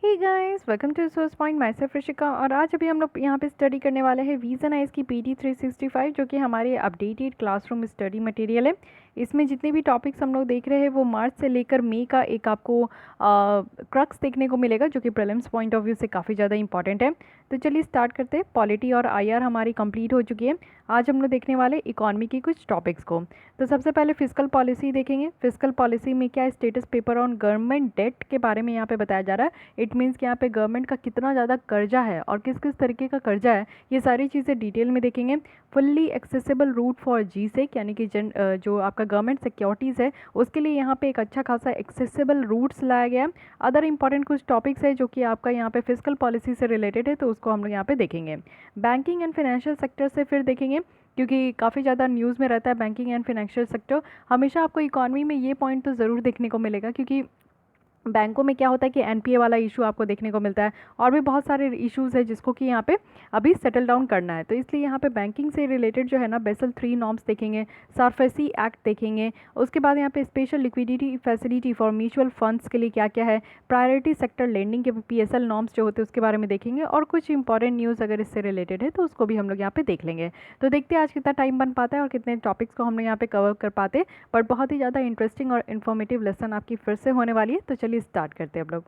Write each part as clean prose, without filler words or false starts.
Hey guys, welcome to source point. Myself Rishika. और आज अभी हम लोग यहाँ पे स्टडी करने वाले हैं विजन आइज की PD 365, जो कि हमारी अपडेटेड क्लासरूम स्टडी मटेरियल है। इसमें जितने भी टॉपिक्स हम लोग देख रहे हैं वो मार्च से लेकर मई का एक आपको क्रक्स देखने को मिलेगा, जो कि प्रीलिम्स पॉइंट ऑफ व्यू से काफ़ी ज़्यादा इंपॉर्टेंट है। तो चलिए स्टार्ट करते हैं। पॉलिटी और IR हमारी कंप्लीट हो चुकी है। आज हम लोग देखने वाले इकोनॉमी की कुछ टॉपिक्स को। तो सबसे पहले फिजिकल पॉलिसी देखेंगे। फिजिकल पॉलिसी में क्या status paper on government debt के बारे में यहाँ पे बताया जा रहा है। इट मीन्स कि यहाँ पे गवर्नमेंट का कितना ज़्यादा कर्जा है और किस किस तरीके का कर्जा है, ये सारी चीज़ें डिटेल में देखेंगे। Fully accessible route for GSEC, यानी कि जो आपका गवर्नमेंट सिक्योरिटीज़ है उसके लिए यहाँ पे एक अच्छा खासा एक्सेसिबल रूट्स लाया गया है। अदर इंपॉर्टेंट कुछ टॉपिक्स है जो कि आपका यहाँ पे फिजिकल पॉलिसी से रिलेटेड है, तो उसको हम लोग यहाँ पे देखेंगे। बैंकिंग एंड फाइनेंशियल सेक्टर से फिर देखेंगे, क्योंकि काफ़ी ज़्यादा न्यूज़ में रहता है बैंकिंग एंड फाइनेंशियल सेक्टर। हमेशा आपको इकॉनमी में ये पॉइंट तो ज़रूर देखने को मिलेगा, क्योंकि बैंकों में क्या होता है कि NPA वाला इशू आपको देखने को मिलता है और भी बहुत सारे इश्यूज है जिसको कि यहाँ पे अभी सेटल डाउन करना है। तो इसलिए यहाँ पे बैंकिंग से रिलेटेड जो है ना बेसल 3 नॉर्म्स देखेंगे, सारफेसी एक्ट देखेंगे। उसके बाद यहाँ पे special liquidity facility for mutual funds के लिए क्या क्या है, प्रायोरिटी सेक्टर लेंडिंग के PSL नॉर्म्स जो होते हैं उसके बारे में देखेंगे, और कुछ इंपॉर्टेंट न्यूज़ अगर इससे रिलेटेड है तो उसको भी हम लोग यहाँ पे देख लेंगे। तो देखते हैं आज कितना टाइम बन पाता है और कितने टॉपिक्स को हम लोग यहाँ पे कवर कर पाते हैं। बट बहुत ही ज़्यादा इंटरेस्टिंग और इन्फॉर्मेटिव लेसन आपकी फिर से होने वाली है। तो चलिए स्टार्ट करते हैं हम लोग।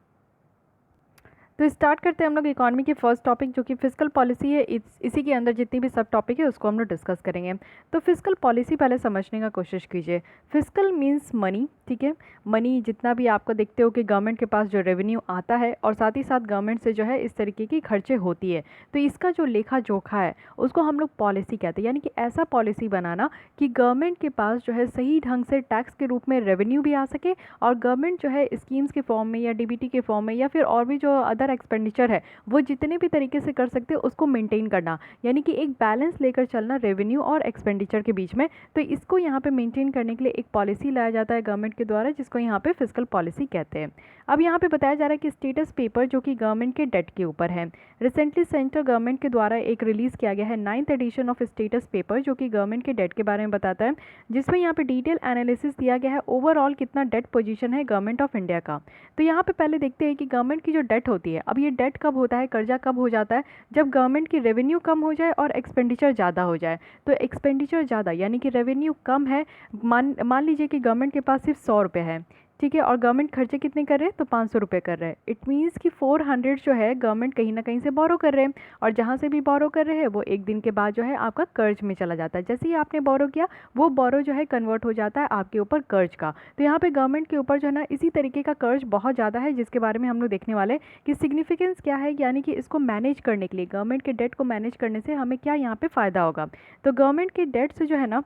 तो स्टार्ट करते हैं हम लोग इकॉनमी के फर्स्ट टॉपिक, जो कि फिजिकल पॉलिसी है। इसी के अंदर जितनी भी सब टॉपिक है उसको हम लोग डिस्कस करेंगे। तो फिजिकल पॉलिसी पहले समझने का कोशिश कीजिए। फिजिकल मींस मनी, ठीक है। मनी जितना भी आपको देखते हो कि गवर्नमेंट के पास जो रेवेन्यू आता है और साथ ही साथ गवर्नमेंट से जो है इस तरीके की खर्चे होती है, तो इसका जो लेखा जोखा है उसको हम लोग पॉलिसी कहते हैं। यानी कि ऐसा पॉलिसी बनाना कि गवर्नमेंट के पास जो है सही ढंग से टैक्स के रूप में रेवेन्यू भी आ सके, और गवर्नमेंट जो है स्कीम्स के फॉर्म में या DBT के फॉर्म में या फिर और भी जो अदर एक्सपेंडिचर है वो जितने भी तरीके से कर सकते हैं उसको मेंटेन करना। यानी कि एक बैलेंस लेकर चलना रेवेन्यू और एक्सपेंडिचर के बीच में। तो इसको यहाँ पे मेंटेन करने के लिए एक पॉलिसी लाया जाता है गवर्नमेंट के द्वारा, जिसको यहाँ पे फिजिकल पॉलिसी कहते हैं। अब यहाँ पे बताया जा रहा है कि स्टेटस पेपर जो कि गवर्नमेंट के डेट के ऊपर है, रिसेंटली सेंट्रल गवर्नमेंट के द्वारा एक रिलीज़ किया गया है 9th addition of status paper, जो कि गवर्नमेंट के डेट के बारे में बताता है, जिसमें यहाँ पे डिटेल एनालिसिस दिया गया है ओवरऑल कितना डेट पोजीशन है गवर्नमेंट ऑफ इंडिया का। तो यहाँ पे पहले देखते हैं कि गवर्नमेंट की जो डेट होती है, अब ये डेट कब होता है, कर्जा कब हो जाता है, जब गवर्नमेंट की रेवेन्यू कम हो जाए और एक्सपेंडिचर ज़्यादा हो जाए। तो एक्सपेंडिचर ज़्यादा यानी कि रेवेन्यू कम है, मान लीजिए कि गवर्नमेंट के पास सिर्फ 100 रुपये है, ठीक है, और गवर्नमेंट खर्चे कितने कर रहे हैं, तो 500 रुपये कर रहे हैं। इट मीन्स कि 400 जो है गवर्नमेंट कहीं ना कहीं से बोरो कर रहे हैं, और जहाँ से भी बोरो कर रहे हैं वो एक दिन के बाद जो है आपका कर्ज में चला जाता है। जैसे ही आपने बोरो किया वो बोरो जो है कन्वर्ट हो जाता है आपके ऊपर कर्ज का। तो यहाँ पे गवर्नमेंट के ऊपर जो है ना इसी तरीके का कर्ज बहुत ज़्यादा है, जिसके बारे में हम लोग देखने वाले कि सिग्निफिकेंस क्या है, यानी कि इसको मैनेज करने के लिए गवर्नमेंट के डेट को मैनेज करने से हमें क्या यहाँ पे फ़ायदा होगा। तो गवर्नमेंट के डेट से जो है ना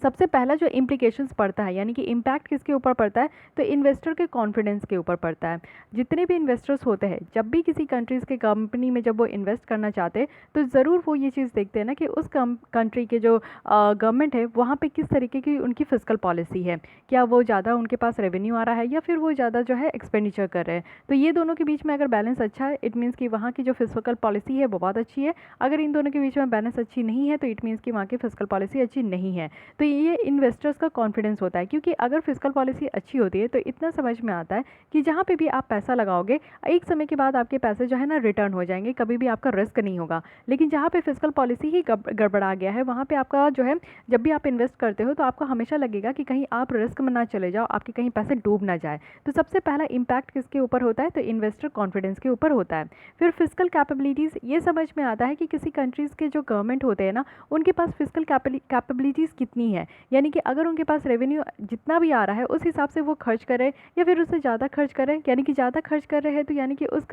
सबसे पहला जो इम्प्लीकेशंस पड़ता है, यानी कि इम्पैक्ट किसके ऊपर पड़ता है, तो इन्वेस्टर के कॉन्फिडेंस के ऊपर पड़ता है। जितने भी इन्वेस्टर्स होते हैं जब भी किसी कंट्रीज़ के कंपनी में जब वो इन्वेस्ट करना चाहते हैं तो ज़रूर वो ये चीज़ देखते हैं ना कि उस कंट्री के जो गवर्नमेंट है वहाँ पे किस तरीके की उनकी फिजिकल पॉलिसी है, क्या वो ज़्यादा उनके पास रेवेन्यू आ रहा है या फिर वो ज़्यादा जो है एक्सपेंडिचर कर रहे हैं। तो ये दोनों के बीच में अगर बैलेंस अच्छा है, इट मीन्स कि वहाँ की जो फिजिकल पॉलिसी है वो बहुत अच्छी है। अगर इन दोनों के बीच में बैलेंस अच्छी नहीं है तो इट मीन्स कि वहाँ की फिजिकल पॉलिसी अच्छी नहीं है। तो ये इन्वेस्टर्स का कॉन्फिडेंस होता है, क्योंकि अगर फिजिकल पॉलिसी अच्छी होती है तो इतना समझ में आता है कि जहाँ पे भी आप पैसा लगाओगे एक समय के बाद आपके पैसे जो है ना रिटर्न हो जाएंगे, कभी भी आपका रिस्क नहीं होगा। लेकिन जहाँ पे फिजिकल पॉलिसी ही गड़बड़ा गया है वहाँ पे आपका जो है जब भी आप इन्वेस्ट करते हो तो आपको हमेशा लगेगा कि कहीं आप रिस्क में ना चले जाओ, आपके कहीं पैसे डूब ना जाए। तो सबसे पहला इम्पैक्ट किसके ऊपर होता है, तो इन्वेस्टर कॉन्फिडेंस के ऊपर होता है। फिर फिजिकल कैपेबिलिटीज़, ये समझ में आता है कि किसी कंट्रीज़ के जो गवर्नमेंट होते हैं ना उनके पास फिजिकल कैपेबिलिटीज़ कितनी है, यानी कि अगर उनके पास रेवेन्यू जितना भी आ रहा है उस हिसाब से वो खर्च करें या फिर उससे ज़्यादा खर्च करें। यानी कि ज़्यादा खर्च कर रहे हैं तो यानी कि उस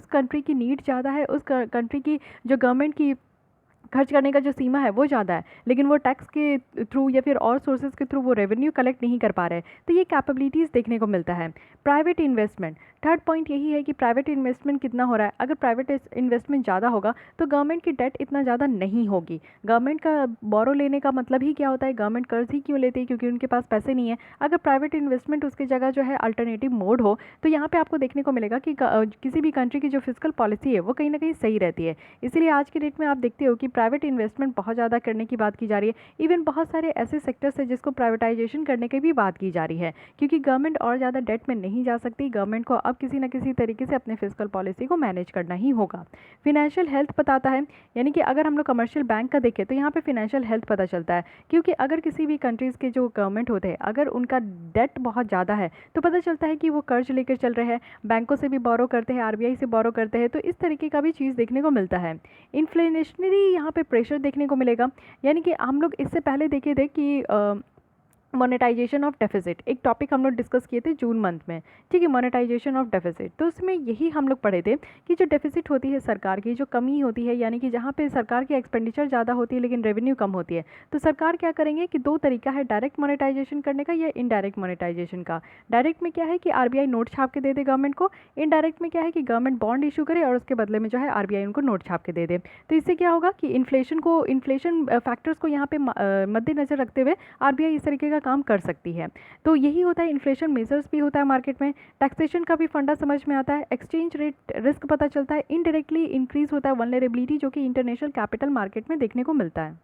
कंट्री की नीड ज़्यादा है, उस कंट्री की जो गवर्नमेंट की खर्च करने का जो सीमा है वो ज़्यादा है, लेकिन वो टैक्स के थ्रू या फिर और सोर्सेज के थ्रू वो रेवेन्यू कलेक्ट नहीं कर पा रहे। तो ये कैपेबिलिटीज़ देखने को मिलता है। प्राइवेट इन्वेस्टमेंट, थर्ड पॉइंट यही है कि प्राइवेट इन्वेस्टमेंट कितना हो रहा है। अगर प्राइवेट इन्वेस्टमेंट ज़्यादा होगा तो गवर्नमेंट की डेट इतना ज़्यादा नहीं होगी। गवर्नमेंट का बोरो लेने का मतलब ही क्या होता है, गवर्नमेंट कर्ज ही क्यों लेती है, क्योंकि उनके पास पैसे नहीं है। अगर प्राइवेट इन्वेस्टमेंट उसकी जगह जो है अल्टरनेटिव मोड हो तो यहाँ पे आपको देखने को मिलेगा कि किसी भी कंट्री की जो फिजिकल पॉलिसी है वो कहीं ना कहीं सही रहती है। इसीलिए आज के डेट में आप देखते हो कि प्राइवेट इन्वेस्टमेंट बहुत ज़्यादा करने की बात की जा रही है। इवन बहुत सारे ऐसे सेक्टर्स हैं जिसको प्राइवेटाइजेशन करने की भी बात की जा रही है, क्योंकि गवर्नमेंट और ज़्यादा डेट में नहीं जा सकती। गवर्नमेंट को अब किसी न किसी तरीके से अपने फिस्कल पॉलिसी को मैनेज करना ही होगा। फिनेंशियल हेल्थ बताता है, यानी कि अगर हम लोग कमर्शियल बैंक का देखें तो यहाँ पे फिनेंशियल हेल्थ पता चलता है, क्योंकि अगर किसी भी कंट्रीज़ के जो गवर्नमेंट होते हैं अगर उनका डेट बहुत ज़्यादा है तो पता चलता है कि वो कर्ज लेकर चल रहे हैं, बैंकों से भी बोरो करते हैं, आरबीआई से बोरो करते हैं, तो इस तरीके का भी चीज़ देखने को मिलता है। इन्फ्लेशनरी यहाँ पे प्रेशर देखने को मिलेगा, यानी कि हम लोग इससे पहले देखे थे कि मोनेटाइजेशन ऑफ डेफिसिट एक टॉपिक हम लोग डिस्कस किए थे जून मंथ में, ठीक है, मोनेटाइजेशन ऑफ डेफिसिट। तो उसमें यही हम लोग पढ़े थे कि जो डेफिसिट होती है सरकार की, जो कमी होती है, यानी कि जहाँ पे सरकार की एक्सपेंडिचर ज़्यादा होती है लेकिन रेवेन्यू कम होती है, तो सरकार क्या करेंगे कि दो तरीका है डायरेक्ट मोनेटाइजेशन करने का या इनडायरेक्ट मोनेटाइजेशन का। डायरेक्ट में क्या है कि आरबीआई नोट छाप के दे दे गवर्नमेंट को, इनडायरेक्ट में क्या है कि गवर्नमेंट बॉन्ड इशू करे और उसके बदले में जो है आरबीआई उनको नोट छाप के दे दे। तो इससे क्या होगा कि इन्फ्लेशन फैक्टर्स को यहाँ पे मद्देनजर रखते हुए आरबीआई इस तरीके का काम कर सकती है। तो यही होता है, इन्फ्लेशन मेजर्स भी होता है मार्केट में, टैक्सेशन का भी फंडा समझ में आता है, एक्सचेंज रेट रिस्क पता चलता है, इनडायरेक्टली इंक्रीज होता है वल्नरेबिलिटी जो कि इंटरनेशनल कैपिटल मार्केट में देखने को मिलता है।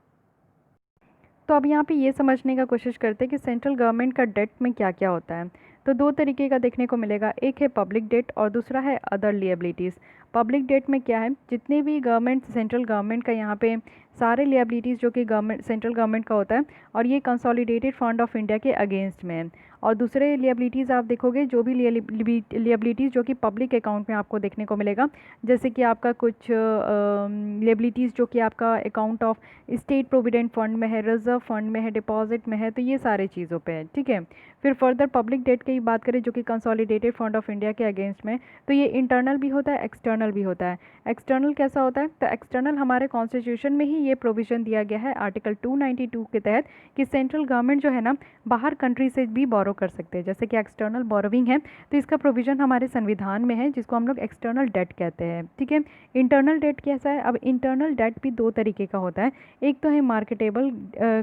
तो अब यहाँ पे ये समझने का कोशिश करते हैं कि सेंट्रल गवर्नमेंट का डेट में क्या क्या होता है। तो दो तरीके का देखने को मिलेगा, एक है पब्लिक डेट और दूसरा है अदर लिएबिलिटीज़। पब्लिक डेट में क्या है, जितने भी गवर्नमेंट सेंट्रल गवर्नमेंट का यहाँ पे सारे लिएबिलिटीज़ जो कि गवर्नमेंट सेंट्रल गवर्नमेंट का होता है और ये कंसोलिडेटेड फंड ऑफ इंडिया के अगेंस्ट में है। और दूसरे लिएबिलिटीज़ आप देखोगे जो भी लिएबिलिटीज़ जो कि पब्लिक अकाउंट में आपको देखने को मिलेगा, जैसे कि आपका कुछ लिएबिलिटीज़ जो कि आपका account of state provident fund में है, रिजर्व फंड में है, डिपॉजिट में है, तो ये सारे चीज़ों पे है, ठीक है। फिर फर्दर पब्लिक डेट की बात करें जो कि कंसोलिडेटेड फंड ऑफ इंडिया के अगेंस्ट में, तो ये इंटरनल भी होता है, एक्सटर्नल भी होता है। एक्सटर्नल कैसा होता है, तो एक्सटर्नल हमारे कॉन्स्टिट्यूशन में ही ये प्रोविज़न दिया गया है आर्टिकल 292 के तहत कि सेंट्रल गवर्नमेंट जो है ना बाहर कंट्री से भी बोरो कर सकते हैं, जैसे कि एक्सटर्नल बोरोविंग है, तो इसका प्रोविज़न हमारे संविधान में है जिसको हम लोग एक्सटर्नल डेट कहते हैं, ठीक है। इंटरनल डेट कैसा है, अब इंटरनल डेट भी दो तरीके का होता है, एक तो है मार्केटेबल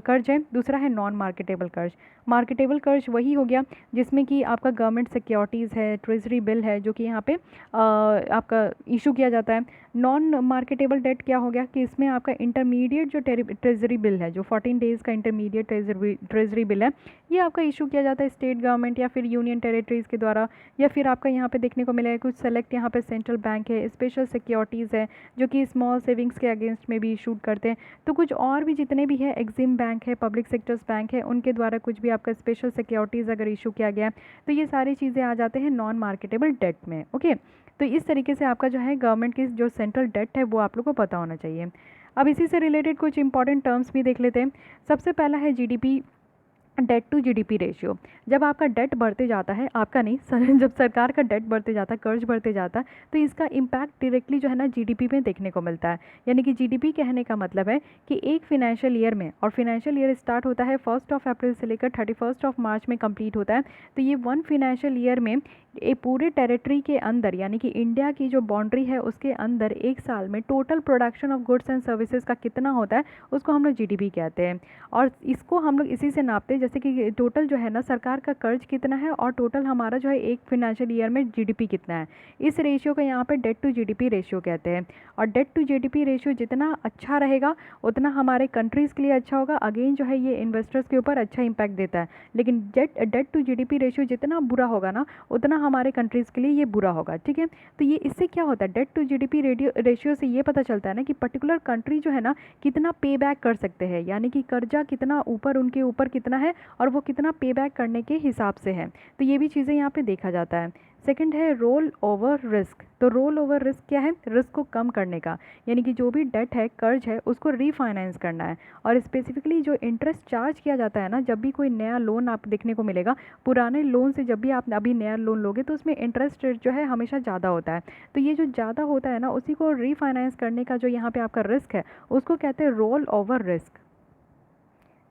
कर्ज है, दूसरा है नॉन मार्केटेबल कर्ज। मार्केटेबल कर्ज वही हो गया जिसमें कि आपका गवर्नमेंट सिक्योरिटीज़ है, ट्रेजरी बिल है जो कि यहाँ पे आपका इशू किया जाता है। नॉन मार्केटेबल डेट क्या हो गया कि इसमें आपका इंटरमीडिएट जो ट्रेजरी बिल है, जो 14 डेज़ का इंटरमीडिएट ट्रेजरी बिल है, ये आपका इशू किया जाता है स्टेट गवर्नमेंट या फिर यूनियन टेरिटरीज़ के द्वारा, या फिर आपका यहाँ पे देखने को मिलेगा कुछ सेलेक्ट यहाँ पे सेंट्रल बैंक है, स्पेशल सिक्योरिटीज़ है जो कि स्मॉल सेविंग्स के अगेंस्ट में भी इशूड करते हैं। तो कुछ और भी जितने भी है, एग्जिम बैंक है, पब्लिक सेक्टर्स बैंक है, उनके द्वारा कुछ भी आपका स्पेशल सिक्योरिटीज़ अगर इशू किया गया तो ये सारी चीज़ें आ जाते हैं नॉन मार्केटेबल डेट में, ओके। तो इस तरीके से आपका जो है गवर्नमेंट की जो सेंट्रल डेट है वो आप लोग को पता होना चाहिए। अब इसी से रिलेटेड कुछ इंपॉर्टेंट टर्म्स भी देख लेते हैं। सबसे पहला है GDP, debt to GDP ratio. जब आपका डेट बढ़ते जाता है, आपका नहीं जब सरकार का डेट बढ़ते जाता है, कर्ज बढ़ते जाता है, तो इसका इम्पैक्ट डायरेक्टली जो है ना जीडीपी में देखने को मिलता है। यानी कि जीडीपी कहने का मतलब है कि एक फिनेंशियल ईयर में, और फिनेंशियल ईयर स्टार्ट होता है 1 अप्रैल से लेकर 31 मार्च में कंप्लीट होता है, तो ये वन फिनेंशियल ईयर में ये पूरे टेरिटरी के अंदर यानी कि इंडिया की जो बाउंड्री है उसके अंदर एक साल में total production of goods and services का कितना होता है उसको हम लोग जीडीपी कहते हैं। और इसको हम लोग इसी से नापते हैं, जैसे कि टोटल जो है ना सरकार का कर्ज कितना है और टोटल हमारा जो है एक फिनेंशियल ईयर में जीडीपी कितना है, इस रेशियो को यहाँ पे डेट टू जीडीपी रेशियो कहते हैं। और डेट टू जीडीपी रेशियो जितना अच्छा रहेगा उतना हमारे कंट्रीज़ के लिए अच्छा होगा। अगेन जो है ये इन्वेस्टर्स के ऊपर अच्छा इंपैक्ट देता है, लेकिन डेट टू जीडीपी रेशियो जितना बुरा होगा ना उतना हमारे कंट्रीज़ के लिए ये बुरा होगा, ठीक है। तो ये इससे क्या होता है, डेट टू जीडीपी रेशियो से ये पता चलता है ना कि पर्टिकुलर कंट्री जो है ना कितना पे बैक कर सकते हैं, यानी कि कर्जा कितना ऊपर उनके ऊपर कितना है और वो कितना पे बैक करने के हिसाब से है। तो ये भी चीज़ें यहाँ पे देखा जाता है। सेकंड है रोल ओवर रिस्क। तो रोल ओवर रिस्क क्या है, रिस्क को कम करने का, यानी कि जो भी डेट है, कर्ज है, उसको रीफाइनेंस करना है। और स्पेसिफिकली जो इंटरेस्ट चार्ज किया जाता है ना जब भी कोई नया लोन आप देखने को मिलेगा, पुराने लोन से जब भी आप अभी नया लोन लोगे तो उसमें इंटरेस्ट रेट जो है हमेशा ज़्यादा होता है। तो ये जो ज़्यादा होता है ना उसी को रीफाइनेंस करने का जो यहाँ पे आपका रिस्क है उसको कहते हैं रोल ओवर रिस्क।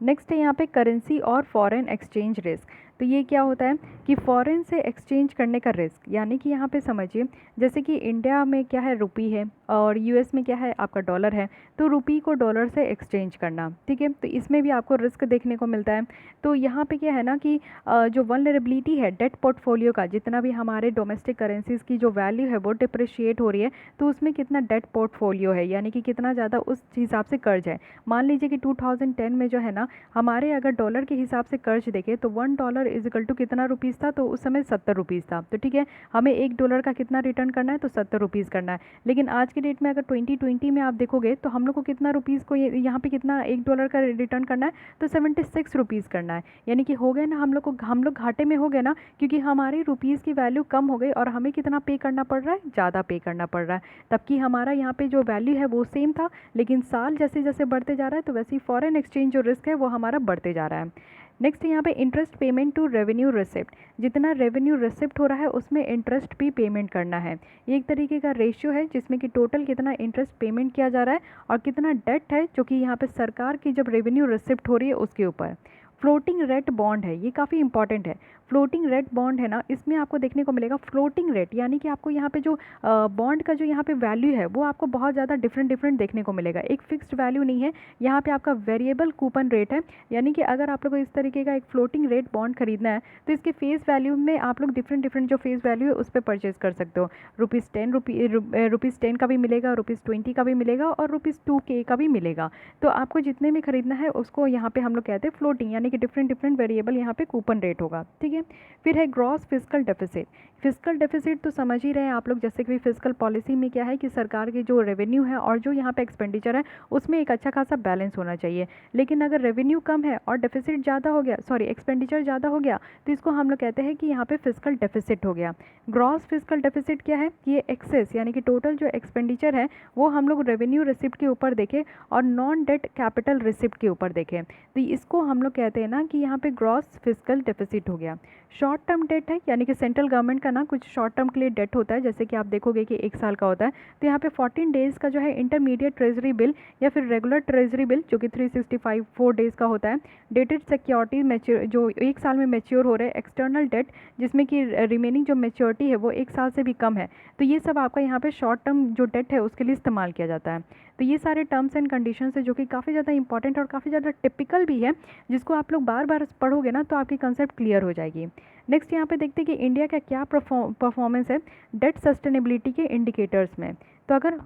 नेक्स्ट है यहाँ पे करेंसी और फॉरेन एक्सचेंज रिस्क। तो ये क्या होता है कि फ़ॉरेन से एक्सचेंज करने का रिस्क, यानी कि यहाँ पे समझिए जैसे कि इंडिया में क्या है रुपी है और यूएस में क्या है आपका डॉलर है, तो रुपी को डॉलर से एक्सचेंज करना, ठीक है, तो इसमें भी आपको रिस्क देखने को मिलता है। तो यहाँ पे क्या है ना कि जो वल्नरेबिलिटी है डेट पोर्टफोलियो का, जितना भी हमारे डोमेस्टिक करेंसीज़ की जो वैल्यू है वो डिप्रिशिएट हो रही है, तो उसमें कितना डेट पोर्टफोलियो है, यानी कि कितना ज़्यादा उस हिसाब से कर्ज है। मान लीजिए कि 2010 में जो है ना हमारे अगर डॉलर के हिसाब से कर्ज देखें तो $1 इज इक्वल टू कितना रुपीज़ था, तो उस समय 70 रुपीज़ था। तो ठीक है, हमें $1 का कितना रिटर्न करना है, तो 70 रुपीज़ करना है। लेकिन आज के डेट में अगर 2020 में आप देखोगे तो हम लोग को कितना रुपीज़ को यहाँ पे कितना $1 का रिटर्न करना है, तो 76 रुपीज़ करना है। यानी कि हो गए ना हम लोग घाटे में हो गए ना, क्योंकि हमारी रुपीज़ की वैल्यू कम हो गई और हमें कितना पे करना पड़ रहा है, ज़्यादा पे करना पड़ रहा है। तबकि हमारा यहाँ पे जो वैल्यू है वो सेम था, लेकिन साल जैसे जैसे बढ़ते जा रहा है तो वैसे ही फॉरेन एक्सचेंज जो रिस्क है वो हमारा बढ़ते जा रहा है। नेक्स्ट यहाँ पे interest payment to revenue receipt, जितना रेवेन्यू रिसिप्ट हो रहा है उसमें इंटरेस्ट भी पेमेंट करना है। ये एक तरीके का रेशियो है जिसमें कि टोटल कितना इंटरेस्ट पेमेंट किया जा रहा है और कितना डेट है जो कि यहाँ पे सरकार की जब रेवेन्यू रिसिप्ट हो रही है उसके ऊपर। फ्लोटिंग रेट बॉन्ड है, ये काफ़ी इंपॉर्टेंट है। फ्लोटिंग रेट बॉन्ड है ना, इसमें आपको देखने को मिलेगा फ्लोटिंग रेट, यानी कि आपको यहाँ पे जो बॉन्ड का जो यहाँ पे वैल्यू है वो आपको बहुत ज़्यादा डिफरेंट देखने को मिलेगा। एक फिक्स्ड वैल्यू नहीं है, यहाँ पे आपका वेरिएबल कूपन रेट है। यानी कि अगर आप लोग को इस तरीके का एक फ्लोटिंग रेट बॉन्ड खरीदना है तो इसके फेस वैल्यू में आप लोग डिफरेंट जो फेस वैल्यू है उस पर परचेज कर सकते हो। ₹10 का भी मिलेगा, ₹20 का भी मिलेगा और ₹2K का भी मिलेगा। तो आपको जितने में खरीदना है उसको यहाँ पे हम लोग कहते हैं फ्लोटिंग, यानी कि डिफरेंट वेरिएबल यहाँ पे कूपन रेट होगा, ठीक है। फिर है gross fiscal deficit. Fiscal deficit तो समझ ही रहे हैं आप लोग, जैसे कि फिस्कल पॉलिसी में क्या है कि सरकार की जो रेवेन्यू है और जो यहाँ पे एक्सपेंडिचर है उसमें एक अच्छा खासा बैलेंस होना चाहिए। लेकिन अगर रेवेन्यू कम है और डेफिसिट ज़्यादा हो गया, एक्सपेंडिचर ज़्यादा हो गया, तो इसको हम लोग कहते हैं कि यहाँ पे फिस्कल डेफिसिट हो गया। ग्रॉस फिस्कल डेफिसिट क्या है कि ये एक्सेस, यानी कि टोटल जो एक्सपेंडिचर है वो हम लोग रेवेन्यू रिसिप्ट के ऊपर देखें और नॉन डेट कैपिटल रिसिप्ट के ऊपर देखें, तो इसको हम लोग कहते हैं ना कि यहाँ पे ग्रॉस फिस्कल डेफिसिट हो गया। शॉर्ट टर्म डेट है, यानी कि सेंट्रल गवर्नमेंट का ना कुछ शॉर्ट टर्म के लिए डेट होता है, जैसे कि आप देखोगे कि 1 साल का होता है, तो यहाँ पे 14 डेज़ का जो है इंटरमीडिएट ट्रेजरी बिल या फिर रेगुलर ट्रेजरी बिल जो कि 4 डेज़ का होता है। डेटेड सिक्योरिटी मैच्योर जो 1 साल में मैच्योर हो रहे हैं, एक्सटर्नल डेट जिसमें कि रिमेनिंग जो मैच्योरिटी है वो 1 साल से भी कम है, तो ये सब आपका यहाँ पे शॉर्ट टर्म जो डेट है उसके लिए इस्तेमाल किया जाता है। तो ये सारे टर्म्स एंड कंडीशंस है जो कि काफ़ी ज़्यादा इंपॉर्टेंट और काफ़ी ज़्यादा टिपिकल भी है, जिसको आप लोग बार बार पढ़ोगे ना तो आपकी कंसेप्ट क्लियर हो जाएगी। नेक्स्ट यहाँ पे देखते हैं कि इंडिया का क्या परफॉर्मेंस है डेट सस्टेनेबिलिटी के इंडिकेटर्स में। तो अगर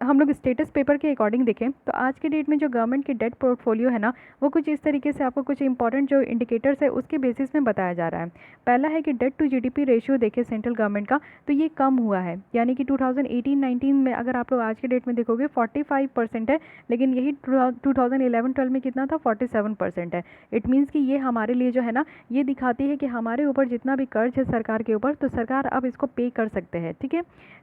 हम लोग स्टेटस पेपर के अकॉर्डिंग देखें तो आज के डेट में जो गवर्नमेंट की डेट पोर्टफोलियो है ना वो कुछ इस तरीके से आपको कुछ इंपॉर्टेंट जो इंडिकेटर्स है उसके बेसिस में बताया जा रहा है। पहला है कि डेट टू जीडीपी रेशियो देखें सेंट्रल गवर्नमेंट का, तो ये कम हुआ है, यानी कि 2018-19 में अगर आप लोग आज के डेट में देखोगे 45% है, लेकिन यही 2011-12 में कितना था, 47% है। इट मीन्स कि ये हमारे लिए जो है ना ये दिखाती है कि हमारे ऊपर जितना भी कर्ज है सरकार के ऊपर, तो सरकार अब इसको पे कर सकते हैं, ठीक है।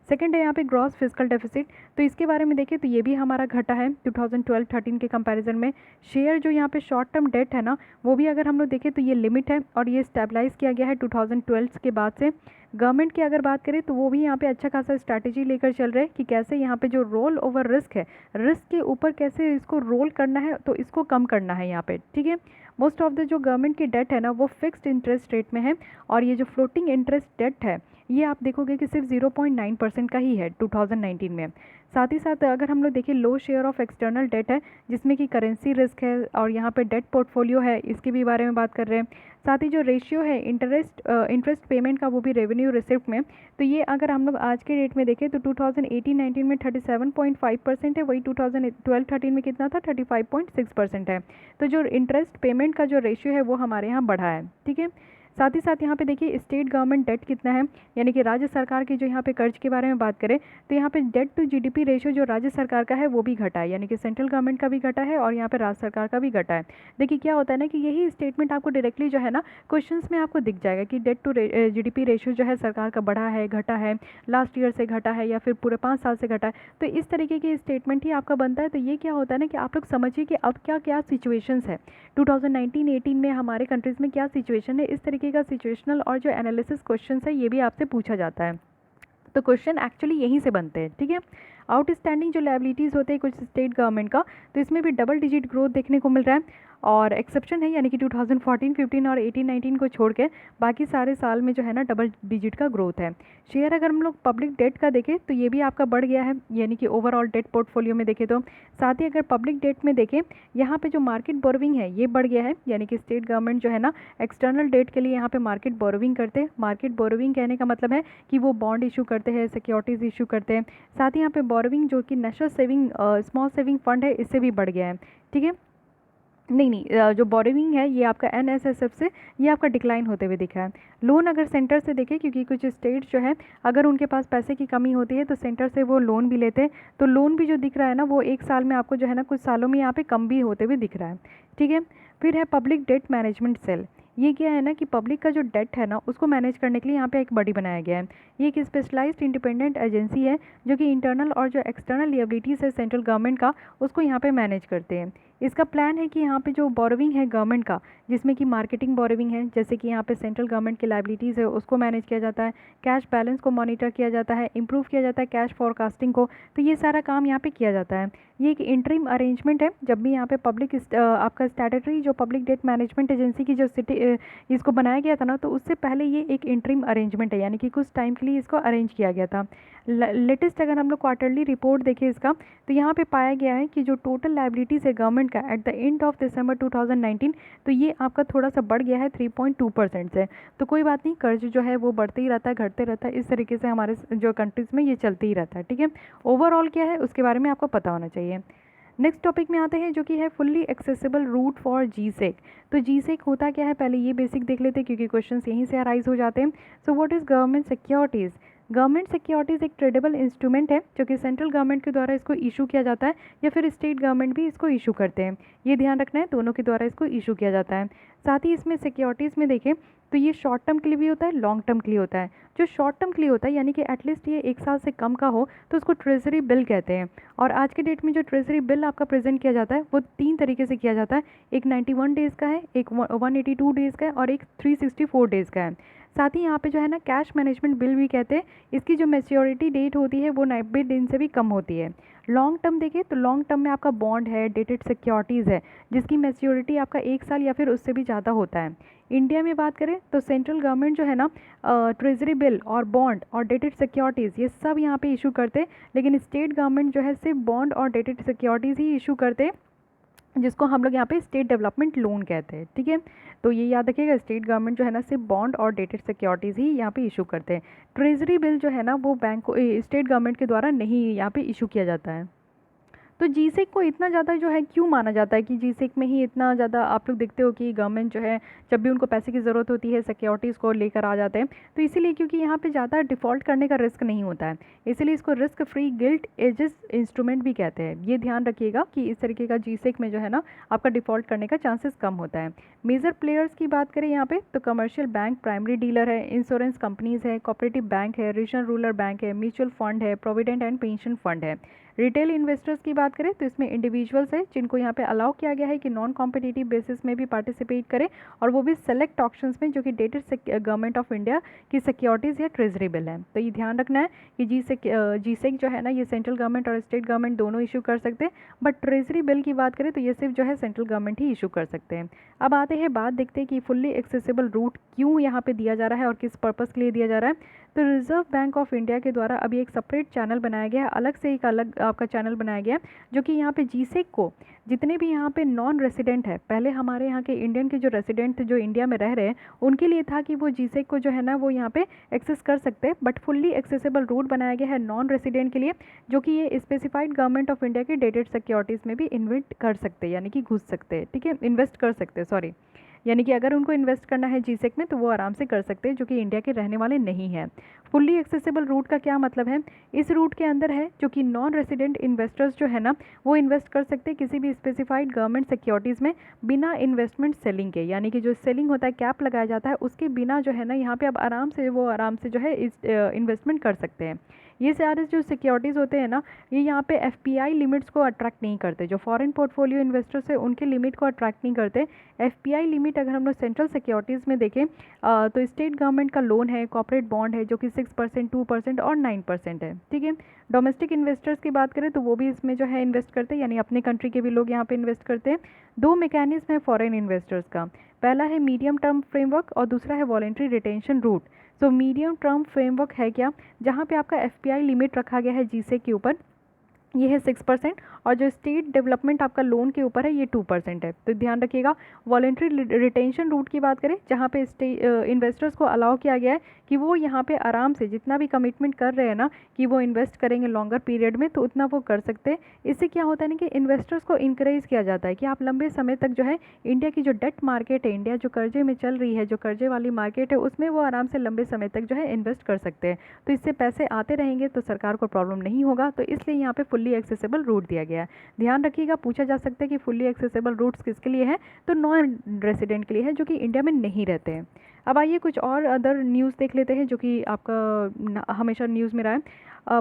सेकंड है यहाँ पे ग्रॉस फिस्कल डेफिसिट, तो इसके बारे में देखें तो ये भी हमारा घटा है 2012-13 के कंपैरिजन में। शेयर जो यहाँ पे शॉर्ट टर्म डेट है ना वो भी अगर हम लोग देखें तो ये लिमिट है और ये स्टेबलाइज किया गया है 2012 के बाद से। गवर्नमेंट की अगर बात करें तो वो भी यहाँ पे अच्छा खासा स्ट्रैटेजी लेकर चल रहे हैं कि कैसे यहाँ पे जो रोल ओवर रिस्क है, रिस्क के ऊपर कैसे इसको रोल करना है, तो इसको कम करना है यहाँ पे, ठीक है। मोस्ट ऑफ द जो गवर्नमेंट की डेट है ना वो फिक्स्ड इंटरेस्ट रेट में है और ये जो फ्लोटिंग इंटरेस्ट डेट है ये आप देखोगे कि सिर्फ 0.9% का ही है 2019 में। साथ ही साथ अगर हम लोग देखें लो शेयर ऑफ एक्सटर्नल डेट है जिसमें कि करेंसी रिस्क है और यहाँ पे डेट पोर्टफोलियो है, इसके भी बारे में बात कर रहे हैं। साथ ही जो रेशियो है इंटरेस्ट पेमेंट का वो भी रेवेन्यू रिसिप्ट में, तो ये अगर हम लोग आज के डेट में देखें तो 2018-19 में 37.5% है, वही 2012-13 में कितना था, 35.6% है। तो जो इंटरेस्ट पेमेंट का जो रेशियो है वो हमारे यहाँ बढ़ा है, ठीक है। साथ ही साथ यहाँ पे देखिए स्टेट गवर्नमेंट डेट कितना है, यानी कि राज्य सरकार की जो यहाँ पे कर्ज के बारे में बात करें तो यहाँ पे डेट टू जीडीपी रेशियो जो राज्य सरकार का है वो भी घटा है, यानी कि सेंट्रल गवर्नमेंट का भी घटा है और यहाँ पे राज्य सरकार का भी घटा है। देखिए क्या होता है ना कि यही स्टेटमेंट आपको डायरेक्टली जो है ना क्वेश्चंस में आपको दिख जाएगा कि डेट टू जीडीपी रेशियो जो है सरकार का बढ़ा है, घटा है, लास्ट ईयर से घटा है या फिर पूरे 5 साल से घटा है, तो इस तरीके की स्टेटमेंट ही आपका बनता है। तो ये क्या होता है ना कि आप लोग समझिए कि अब क्या क्या सिचुएशंस है 2019-18 में हमारे कंट्रीज़ में क्या सिचुएशन है, इस तरीके का सिचुएशनल और जो एनालिसिस क्वेश्चन है ये भी आपसे पूछा जाता है। तो क्वेश्चन एक्चुअली यहीं से बनते हैं, ठीक है। आउटस्टैंडिंग जो लायबिलिटीज़ होते हैं कुछ स्टेट गवर्नमेंट का, तो इसमें भी डबल डिजिट ग्रोथ देखने को मिल रहा है। और एक्सेप्शन है, यानी कि 2014, 15 और 18, 19 को छोड़ के बाकी सारे साल में जो है ना डबल डिजिट का ग्रोथ है। शेयर अगर हम लोग पब्लिक डेट का देखें तो ये भी आपका बढ़ गया है, यानी कि ओवरऑल डेट पोर्टफोलियो में देखें तो। साथ ही अगर पब्लिक डेट में देखें, यहाँ पे जो मार्केट बोरोविंग है ये बढ़ गया है, यानी कि स्टेट गवर्नमेंट जो है ना एक्सटर्नल डेट के लिए यहाँ पे मार्केट बोरोविंग करते हैं। मार्केट बोरोविंग कहने का मतलब है कि वो बॉन्ड इशू करते हैं, सिक्योरिटीज़ इशू करते हैं। साथ ही यहाँ पे बोरोविंग जो कि national saving small saving fund है इससे भी बढ़ गया है। ठीक है, नहीं, जो बोरोविंग है ये आपका NSSF से ये आपका डिक्लाइन होते हुए दिखा है। लोन अगर सेंटर से देखें, क्योंकि कुछ स्टेट्स जो है अगर उनके पास पैसे की कमी होती है तो सेंटर से वो लोन भी लेते हैं, तो लोन भी जो दिख रहा है ना वो एक साल में आपको जो है ना कुछ सालों में यहाँ पे कम भी होते हुए दिख रहा है। ठीक है, फिर है पब्लिक डेट मैनेजमेंट सेल। ये क्या है ना कि पब्लिक का जो डेट है ना उसको मैनेज करने के लिए यहाँ पे एक बॉडी बनाया गया है। ये एक स्पेशलाइज्ड इंडिपेंडेंट एजेंसी है जो कि इंटरनल और जो एक्सटर्नल लिएबिलिटीज़ है सेंट्रल गवर्नमेंट का उसको यहाँ पे मैनेज करते हैं। इसका प्लान है कि यहाँ पे जो बोरोविंग है गवर्नमेंट का, जिसमें कि मार्केटिंग बोरोविंग है, जैसे कि यहाँ पे सेंट्रल गवर्नमेंट की लायबिलिटीज़ है उसको मैनेज किया जाता है, कैश बैलेंस को मॉनिटर किया जाता है, इंप्रूव किया जाता है कैश फोरकास्टिंग को, तो ये सारा काम यहाँ पे किया जाता है। ये एक इंटरिम अरेंजमेंट है। जब भी यहाँ पे पब्लिक आपका स्टैट्यूटरी जो पब्लिक डेट मैनेजमेंट एजेंसी की जो इसको बनाया गया था ना, तो उससे पहले ये एक इंटरिम अरेंजमेंट है, यानी कि कुछ टाइम के लिए इसको अरेंज किया गया था। लेटेस्ट अगर हम लोग क्वार्टरली रिपोर्ट देखें इसका, तो यहाँ पे पाया गया है कि जो टोटल लायबिलिटीज़ है गवर्नमेंट का at the end of December 2019, तो ये आपका थोड़ा सा बढ़ गया है 3.2% से। तो कोई बात नहीं, कर्ज जो है वो बढ़ते ही रहता है, घटते रहता है, इस तरीके से हमारे जो कंट्रीज़ में ये चलते ही रहता है। ठीक है, ओवरऑल क्या है उसके बारे में आपको पता होना चाहिए। नेक्स्ट टॉपिक में आते हैं जो कि है fully accessible route for G Sec. तो जीसेक होता क्या है, पहले ये बेसिक देख लेते हैं क्योंकि क्वेश्चंस यहीं से अराइज हो जाते हैं। So what is government securities? Government securities एक ट्रेडेबल इंस्ट्रूमेंट है जो कि सेंट्रल गवर्नमेंट के द्वारा इसको इशू किया जाता है या फिर स्टेट गवर्नमेंट भी इसको इशू करते हैं। ये ध्यान रखना है, दोनों के द्वारा इसको इशू किया जाता है। साथ ही इसमें सिक्योरिटीज़ में देखें तो ये शॉर्ट टर्म के लिए भी होता है, लॉन्ग टर्म के लिए होता है। जो शॉर्ट टर्म के लिए होता है यानी कि एटलीस्ट ये 1 साल से कम का हो तो उसको ट्रेजरी बिल कहते हैं। और आज के डेट में जो ट्रेजरी बिल आपका प्रेजेंट किया जाता है वो 3 तरीके से किया जाता है। एक 91 डेज़ का है, एक 182 डेज़ का है और एक 364 डेज़ का है। साथ ही यहाँ पे जो है ना कैश मैनेजमेंट बिल भी कहते हैं। इसकी जो मैच्योरिटी डेट होती है वो 90 दिन से भी कम होती है। लॉन्ग टर्म देखें तो लॉन्ग टर्म में आपका बॉन्ड है, डेटेड सिक्योरिटीज़ है, जिसकी मैच्योरिटी आपका 1 साल या फिर उससे भी ज़्यादा होता है। इंडिया में बात करें तो सेंट्रल गवर्नमेंट जो है ना ट्रेजरी बिल और बॉन्ड और डेटेड सिक्योरिटीज़ ये सब यहाँ पे इशू करते हैं, लेकिन स्टेट गवर्नमेंट जो है सिर्फ बॉन्ड और डेटेड सिक्योरिटीज़ ही इशू करते हैं, जिसको हम लोग यहाँ पे स्टेट डेवलपमेंट लोन कहते हैं। ठीक है, तो ये याद रखिएगा, स्टेट गवर्नमेंट जो है ना सिर्फ बॉन्ड और डेटेड सिक्योरिटीज़ ही यहाँ पे इशू करते हैं। ट्रेजरी बिल जो है ना वो बैंक को स्टेट गवर्नमेंट के द्वारा नहीं यहाँ पे इशू किया जाता है। तो जीसेक को इतना ज़्यादा जो है क्यों माना जाता है कि जीसेक में ही इतना ज़्यादा आप लोग देखते हो कि गवर्नमेंट जो है जब भी उनको पैसे की ज़रूरत होती है सिक्योरिटीज़ को लेकर आ जाते हैं, तो इसीलिए क्योंकि यहाँ पे ज़्यादा डिफ़ॉल्ट करने का रिस्क नहीं होता है, इसीलिए इसको रिस्क फ्री गिल्ट एजेस इंस्ट्रूमेंट भी कहते हैं। ये ध्यान रखिएगा कि इस तरीके का जीसेक में जो है ना आपका डिफ़ॉल्ट करने का चांसेस कम होता है। मेजर प्लेयर्स की बात करें यहाँ पे तो कमर्शियल बैंक प्राइमरी डीलर है, इंश्योरेंस कंपनीज़ है, कोऑपरेटिव बैंक है, रीजनल रूरल बैंक है, म्यूचुअल फंड है, प्रोविडेंट एंड पेंशन फंड है। रिटेल इन्वेस्टर्स की बात करें तो इसमें इंडिविजुअल्स है जिनको यहाँ पे अलाउ किया गया है कि नॉन कॉम्पिटिटिव बेसिस में भी पार्टिसिपेट करें, और वो भी सेलेक्ट ऑप्शंस में जो कि डेटेड गवर्नमेंट ऑफ इंडिया की सिक्योरिटीज़ या ट्रेजरी बिल है। तो ये ध्यान रखना है कि जीसेक जो है ना ये सेंट्रल गवर्नमेंट और स्टेट गवर्नमेंट दोनों इशू कर सकते हैं, बट ट्रेजरी बिल की बात करें तो ये सिर्फ जो है सेंट्रल गवर्नमेंट ही इशू कर सकते हैं। अब आते हैं बात देखते हैं कि फुल्ली एक्सेसिबल रूट क्यों यहाँ पे दिया जा रहा है और किस पर्पज़ के लिए दिया जा रहा है। तो रिजर्व बैंक ऑफ इंडिया के द्वारा अभी एक सेपरेट चैनल बनाया गया है, अलग से एक अलग आपका चैनल बनाया गया है, जो कि यहाँ पे जीसेक को जितने भी यहाँ पे नॉन रेसिडेंट है, पहले हमारे यहाँ के इंडियन के जो रेसिडेंट जो इंडिया में रह रहे हैं उनके लिए था कि वो जीसेक को जो है ना वो यहाँ पे एक्सेस कर सकते हैं, बट फुल्ली एक्सेसिबल रूट बनाया गया है नॉन रेसिडेंट के लिए, जो कि ये स्पेसिफाइड गवर्नमेंट ऑफ इंडिया के डेटेड सिक्योरिटीज़ में भी इन्वेस्ट कर सकते हैं, यानी कि घुस सकते हैं। ठीक है, इन्वेस्ट कर सकते हैं, सॉरी, यानी कि अगर उनको इन्वेस्ट करना है जीसेक में तो वो आराम से कर सकते हैं, जो कि इंडिया के रहने वाले नहीं हैं। फुल्ली एक्सेसिबल रूट का क्या मतलब है? इस रूट के अंदर है जो कि नॉन रेसिडेंट इन्वेस्टर्स जो है ना वो इन्वेस्ट कर सकते हैं किसी भी स्पेसिफाइड गवर्नमेंट सिक्योरिटीज़ में बिना इन्वेस्टमेंट सेलिंग के, यानी कि जो सेलिंग होता है कैप लगाया जाता है उसके बिना जो है ना यहाँ पे अब आराम से जो है इस इन्वेस्टमेंट कर सकते हैं। ये सारे जो सिक्योरिटीज़ होते हैं ना, ये यहाँ पे एफपीआई लिमिट्स को अट्रैक्ट नहीं करते। जो फॉरेन पोर्टफोलियो इन्वेस्टर्स है उनके लिमिट को अट्रैक्ट नहीं करते। एफपीआई लिमिट अगर हम लोग सेंट्रल सिक्योरिटीज़ में देखें तो स्टेट गवर्नमेंट का लोन है, कॉर्पोरेट बॉन्ड है जो कि 6%, 2% और 9% है। ठीक है, डोमेस्टिक इन्वेस्टर्स की बात करें तो वो भी इसमें जो है इन्वेस्ट करते हैं, यानी अपने कंट्री के भी लोग यहाँ पे इन्वेस्ट करते हैं। दो मैकेनिज्म है फॉरेन इन्वेस्टर्स का, पहला है मीडियम टर्म फ्रेमवर्क और दूसरा है voluntary retention route. So medium term framework है क्या, जहाँ पे आपका एफपीआई लिमिट रखा गया है जीसे के ऊपर, ये है 6%, और जो स्टेट डेवलपमेंट आपका लोन के ऊपर है ये 2% है। तो ध्यान रखिएगा। वॉलेंट्री रिटेंशन रूट की बात करें, जहाँ पे इन्वेस्टर्स को अलाउ किया गया है कि वो यहाँ पे आराम से जितना भी कमिटमेंट कर रहे हैं ना कि वो इन्वेस्ट करेंगे लॉन्गर पीरियड में, तो उतना वो कर सकते हैं। इससे क्या होता है ना कि इन्वेस्टर्स को इंकरेज किया जाता है कि आप लंबे समय तक जो है इंडिया की जो डेट मार्केट है, इंडिया जो कर्जे में चल रही है, जो कर्जे वाली मार्केट है, उसमें वो आराम से लंबे समय तक जो है इन्वेस्ट कर सकते हैं। तो इससे पैसे आते रहेंगे तो सरकार को प्रॉब्लम नहीं होगा। तो इसलिए यहाँ पे फुल्ली एक्सेसिबल रूट दिया गया है। ध्यान रखिएगा, पूछा जा सकता है कि फुल्ली एक्सेसिबल रूट्स किसके लिए है, तो नॉन रेसिडेंट के लिए है जो कि इंडिया में नहीं रहते हैं। अब आइए कुछ और अदर न्यूज़ देख लेते हैं जो कि आपका हमेशा न्यूज़ में रहा है।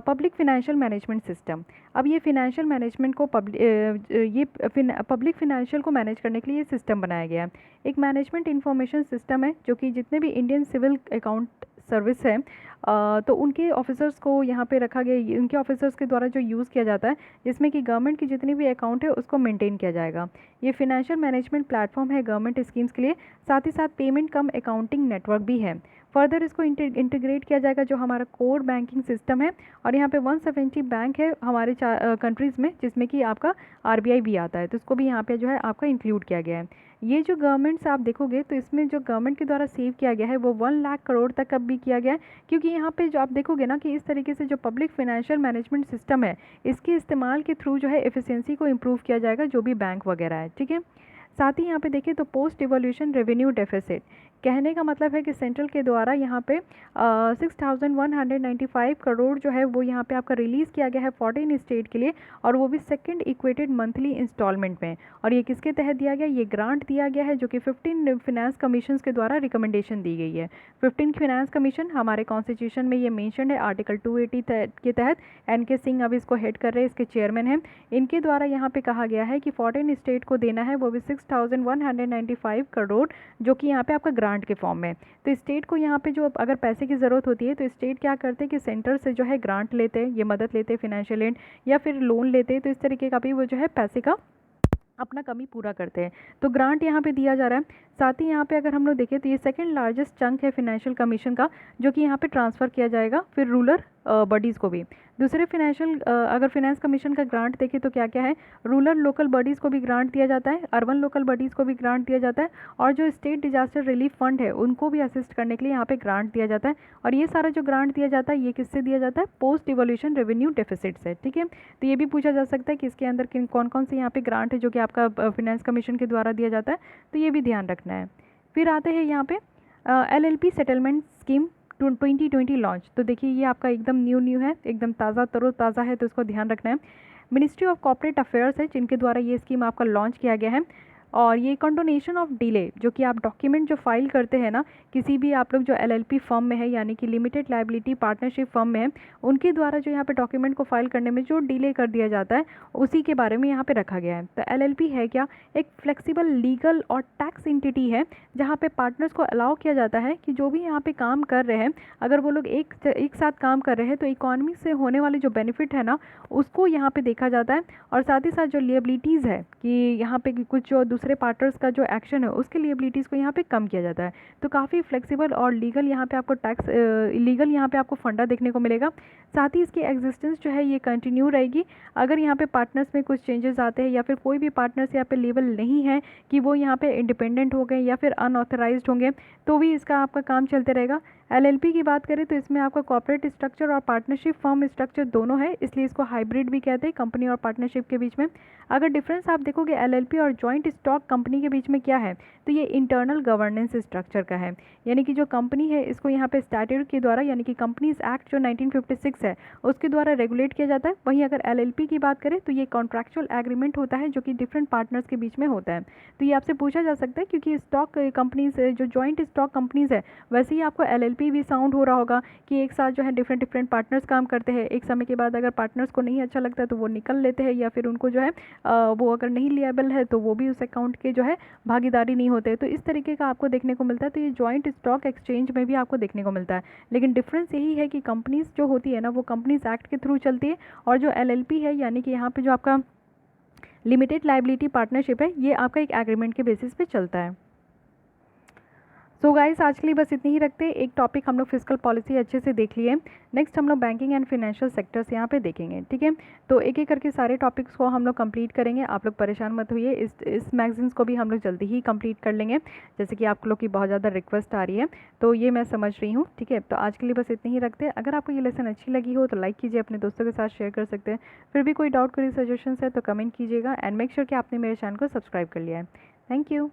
Public financial management system. अब ये फिनेंशियल मैनेजमेंट को पब्लिक फिनेंशियल को मैनेज करने के लिए ये सिस्टम बनाया गया है। एक मैनेजमेंट इंफॉर्मेशन सिस्टम है जो कि जितने भी इंडियन सिविल अकाउंट सर्विस है तो उनके ऑफिसर्स को यहाँ पे रखा गया, उनके ऑफिसर्स के द्वारा जो यूज़ किया जाता है, जिसमें कि गवर्नमेंट की जितनी भी अकाउंट है उसको मेंटेन किया जाएगा। ये फिनेंशियल मैनेजमेंट प्लेटफॉर्म है गवर्नमेंट स्कीम्स के लिए, साथ ही साथ पेमेंट कम अकाउंटिंग नेटवर्क भी है। फर्दर इसको इंटीग्रेट किया जाएगा जो हमारा कोर बैंकिंग सिस्टम है, और यहाँ पे 170 बैंक है हमारे कंट्रीज़ में, जिसमें कि आपका आरबीआई भी आता है, तो इसको भी यहाँ पे जो है आपका इंक्लूड किया गया है। ये जो गवर्नमेंट से आप देखोगे तो इसमें जो गवर्नमेंट के द्वारा सेव किया गया है वो 1 लाख करोड़ तक अब भी किया गया है, क्योंकि यहाँ पे जो आप देखोगे ना कि इस तरीके से जो पब्लिक फाइनेंशियल मैनेजमेंट सिस्टम है, इसके इस्तेमाल के थ्रू जो है एफिशिएंसी को इम्प्रूव किया जाएगा जो भी बैंक वगैरह है। ठीक है, साथ ही यहाँ पे देखिए तो पोस्ट इवोल्यूशन रेवेन्यू डेफिसिट, कहने का मतलब है कि सेंट्रल के द्वारा यहाँ पे 6195 करोड़ जो है वो यहाँ पे आपका रिलीज़ किया गया है 14 स्टेट के लिए, और वो भी सेकंड इक्वेटेड मंथली इंस्टॉलमेंट में। और ये किसके तहत दिया गया, ये ग्रांट दिया गया है जो कि 15 फिनेंस कमीशन के द्वारा रिकमेंडेशन दी गई है। 15 फिनेंस कमीशन हमारे कॉन्स्टिट्यूशन में ये मेंशन है आर्टिकल 280 के तहत। एन.के. सिंह अब इसको हेड कर रहे हैं, इसके चेयरमैन हैं। इनके द्वारा यहाँ पे कहा गया है कि 14 स्टेट को देना है, वो भी 6195 करोड़, जो कि यहाँ पे आपका ग्रांट के फॉर्म में। तो स्टेट को यहाँ पे जो अगर पैसे की ज़रूरत होती है तो स्टेट क्या करते हैं कि सेंटर से जो है ग्रांट लेते हैं, ये मदद लेते हैं, फिनेंशियल एड या फिर लोन लेते हैं, तो इस तरीके का भी वो जो है पैसे का अपना कमी पूरा करते हैं। तो ग्रांट यहाँ पे दिया जा रहा है। साथ ही यहाँ पे अगर हम लोग देखें तो ये सेकंड लार्जेस्ट चंक है फिनेंशियल कमीशन का, जो कि यहाँ पे ट्रांसफ़र किया जाएगा फिर रूरल बॉडीज़ को भी। दूसरे फिनेंशियल अगर फिनेंस कमीशन का ग्रांट देखें तो क्या क्या है, रूरल लोकल बॉडीज़ को भी ग्रांट दिया जाता है, अर्बन लोकल बॉडीज़ को भी ग्रांट दिया जाता है, और जो स्टेट डिजास्टर रिलीफ फंड है उनको भी असिस्ट करने के लिए यहाँ पे ग्रांट दिया जाता है। और ये सारा जो ग्रांट दिया जाता है ये किससे दिया जाता है, पोस्ट इवोल्यूशन रेवेन्यू डेफिसिट से। ठीक है, तो ये भी पूछा जा सकता है कि इसके अंदर कौन कौन से यहाँ पे ग्रांट है जो कि आपका फिनेंस कमीशन के द्वारा दिया जाता है, तो ये भी ध्यान रखना है। फिर आते हैं यहाँ पे LLP सेटलमेंट स्कीम 2020 लॉन्च। तो देखिए ये आपका एकदम न्यू है, एकदम ताज़ा तरोताज़ा है, तो इसको ध्यान रखना है। मिनिस्ट्री ऑफ कॉर्पोरेट अफेयर्स है जिनके द्वारा ये स्कीम आपका लॉन्च किया गया है। और ये कंडोनेशन ऑफ डिले, जो कि आप डॉक्यूमेंट जो फाइल करते हैं ना किसी भी आप लोग जो LLP फर्म में है, यानी कि लिमिटेड लाइबिलिटी पार्टनरशिप फर्म में है, उनके द्वारा जो यहाँ पे डॉक्यूमेंट को फाइल करने में जो डिले कर दिया जाता है उसी के बारे में यहाँ पे रखा गया है। तो LLP है क्या, एक फ्लेक्सिबल लीगल और टैक्स एंटिटी है जहाँ पे पार्टनर्स को अलाउ किया जाता है कि जो भी यहाँ पे काम कर रहे हैं, अगर वो लोग एक साथ काम कर रहे हैं तो इकॉनमी से होने वाले जो बेनिफिट है ना उसको यहाँ पे देखा जाता है। और साथ ही साथ जो लिएबिलिटीज़ है कि यहाँ पे कुछ जो दूसरे पार्टनर्स का जो एक्शन है उसके लिएबिलिटीज़ को यहाँ पे कम किया जाता है। तो काफ़ी फ्लेक्सिबल और लीगल यहाँ पे आपको टैक्स लीगल यहाँ पे आपको फंडा देखने को मिलेगा। साथ ही इसकी एग्जिस्टेंस जो है ये कंटिन्यू रहेगी। अगर यहाँ पे पार्टनर्स में कुछ चेंजेस आते हैं या फिर कोई भी पार्टनर्स यहाँ पे लेवल नहीं है कि वो यहाँ पे इंडिपेंडेंट हो गए या फिर अनऑथराइज्ड होंगे, तो भी इसका आपका काम चलते रहेगा। LLP की बात करें तो इसमें आपका कॉर्पोरेट स्ट्रक्चर और पार्टनरशिप फर्म स्ट्रक्चर दोनों है, इसलिए इसको हाइब्रिड भी कहते हैं कंपनी और पार्टनरशिप के बीच में। अगर डिफरेंस आप देखोगे LLP और जॉइंट स्टॉक कंपनी के बीच में क्या है, तो ये इंटरनल गवर्नेंस स्ट्रक्चर का है, यानी कि जो कंपनी है इसको यहाँ पे स्टैट्यूट के द्वारा यानी कि कंपनीज एक्ट जो 1956 है उसके द्वारा रेगुलेट किया जाता है। वहीं अगर LLP की बात करें तो ये कॉन्ट्रैक्चुअल एग्रीमेंट होता है जो कि डिफरेंट पार्टनर्स के बीच में होता है। तो ये आपसे पूछा जा सकता है क्योंकि स्टॉक कंपनीज जो जॉइंट स्टॉक कंपनीज है वैसे ही आपको LLP LLP भी साउंड हो रहा होगा कि एक साथ जो है डिफरेंट पार्टनर्स काम करते हैं, एक समय के बाद अगर पार्टनर्स को नहीं अच्छा लगता है तो वो निकल लेते हैं, या फिर उनको जो है वो अगर नहीं लिएबल है तो वो भी उस अकाउंट के जो है भागीदारी नहीं होते। तो इस तरीके का आपको देखने को मिलता है। तो ये जॉइंट स्टॉक एक्सचेंज में भी आपको देखने को मिलता है। लेकिन डिफरेंस यही है कि कंपनीज जो होती है ना वो कंपनीज एक्ट के थ्रू चलती है, और जो LLP है यानी कि यहाँ पे जो आपका लिमिटेड लाइबिलिटी पार्टनरशिप है ये आपका एक एग्रीमेंट के बेसिस पे चलता है। सो गाइस आज के लिए बस इतनी ही रखते हैं। एक टॉपिक हम लोग फिजिकल पॉलिसी अच्छे से देख लिए। नेक्स्ट हम लोग बैंकिंग एंड फाइनेंशियल सेक्टर्स यहाँ पे देखेंगे, ठीक है। तो एक एक करके सारे टॉपिक्स को हम लोग कंप्लीट करेंगे। आप लोग परेशान मत होइए, इस मैगजीन्स को भी हम लोग जल्दी ही कंप्लीट कर लेंगे, जैसे कि आप लोग की बहुत ज़्यादा रिक्वेस्ट आ रही है, तो ये मैं समझ रही हूँ, ठीक है। तो आज के लिए बस इतनी ही रखते हैं। अगर आपको ये लेसन अच्छी लगी हो तो लाइक कीजिए, अपने दोस्तों के साथ शेयर कर सकते हैं। फिर भी कोई डाउट कोई सजेशन है तो कमेंट कीजिएगा, एंड मेक श्योर कि आपने मेरे चैनल को सब्सक्राइब कर लिया है। Thank you.